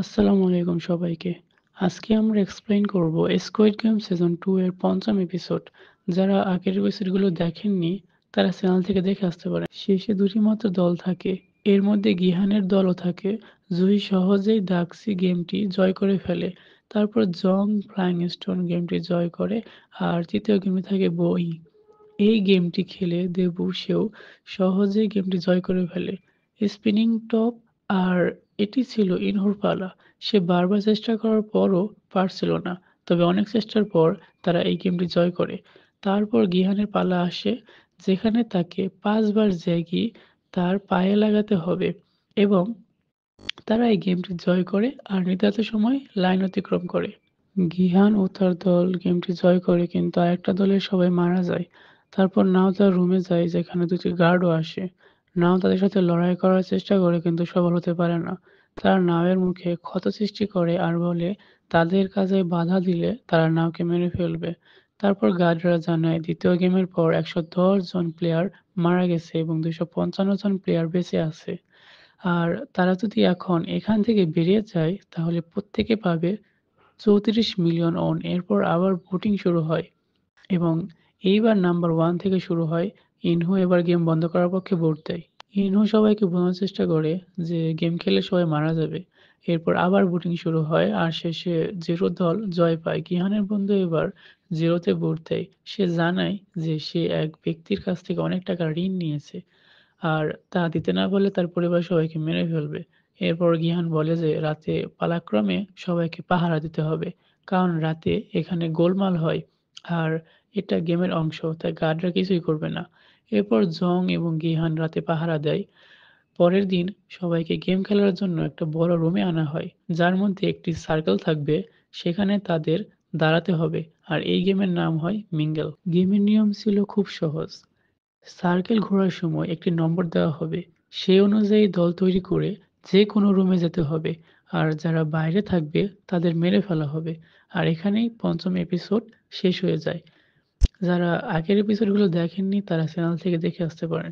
আসসালামু আলাইকুম সবাইকে। আজকে আমরা এক্সপ্লেইন করব স্কুইড গেম সিজন 2 এর ৫ম এপিসোড। যারা আগের এপিসোডগুলো দেখেননি তারা চ্যানেল থেকে দেখে আসতে পারেন। শেষে ২ টি মাত্র দল থাকে। এর মধ্যে গিহানের দলও থাকে। জুহি সহজেই দাক্সি গেমটি জয় করে ফেলে। তারপর জং ফ্লাইং স্টোন গেমটি জয় করে আর ৩য় গেমে থাকে বই। এই গেমটি খেলে দেবু সেও সহজেই গেমটি জয় করে ফেলে। স্পিনিং টপ আর এটি ছিল ইনহুর পালা। সে বারবার চেষ্টা করার পরও পারছিল না। তবে অনেক চেষ্টার পর তারা এই গেমটি জয় করে। তারপর গিহানের পালা আসে যেখানে তাকে ৫ বার জ্যাগি তার পায়ে লাগাতে হবে এবং তারা এই গেমটি জয় করে আর নির্ধারিত সময় লাইন অতিক্রম করে। গিহান ও তার দল গেমটি জয় করে কিন্তু আরেকটা দলের সবাই মারা যায়। তারপর নাও তার রুমে যায় যেখানে ২ টি গার্ডও আসে। নাও তাদের সাথে লড়াই করার চেষ্টা করে কিন্তু সফল হতে পারে না। তারা নাওয়ের মুখে ক্ষত সৃষ্টি করে আর বলে তাদের কাজে বাধা দিলে তারা নাওকে মেরে ফেলবে। তারপর গার্ডরা জানায় ২য় গেমের পর ১১০ জন প্লেয়ার মারা গেছে এবং ২৫৫ জন প্লেয়ার বেঁচে আছে। আর তারা যদি এখন এখান থেকে বেরিয়ে যায় তাহলে প্রত্যেকে পাবে ৩৪ মিলিয়ন ওন। এরপর আবার ভোটিং শুরু হয় এবং এইবার নাম্বার 1 থেকে শুরু হয়। ইনহো এবার গেম বন্ধ করার পক্ষে ভোট দেয়। ইনহো সবাইকে বোঝানোর চেষ্টা করে যে গেম খেললে সবাই মারা যাবে। এরপর আবার ভোটিং শুরু হয় আর শেষে জেরো দল জয় পায়। গিহানের বন্ধু এবার জেরোতে ভোট দেয়। সে জানায় যে সে এক ব্যক্তির কাছ থেকে অনেক টাকা ঋণ নিয়েছে। আর তা দিতে না পারলে তার পরিবারের সবাইকে মেরে ফেলবে। এরপর গিহান বলে যে রাতে পালাক্রমে সবাইকে পাহারা দিতে হবে। কারণ রাতে এখানে গোলমাল হয় আর এটা গেমের অংশ তাই গার্ডরা কিছুই করবে না। এরপর জং এবং গিহান রাতে পাহারা দেয়। পরের দিন সবাইকে গেম খেলার জন্য একটা বড় রুমে আনা হয় যার মধ্যে একটি সার্কেল থাকবে সেখানে তাদের দাঁড়াতে হবে আর এই গেমের নাম হয় মিঙ্গেল। গেমের নিয়ম ছিল খুব সহজ। সার্কেল ঘোরার সময় একটি নম্বর দেওয়া হবে। সেই অনুযায়ী দল তৈরি করে যে কোনো রুমে যেতে হবে আর যারা বাইরে থাকবে তাদের মেরে ফেলা হবে। আর এখানেই ৫ম এপিসোড শেষ হয়ে যায়। যারা আগের এপিসোডগুলো দেখেননি তারা চ্যানেল থেকে দেখে আসতে পারেন।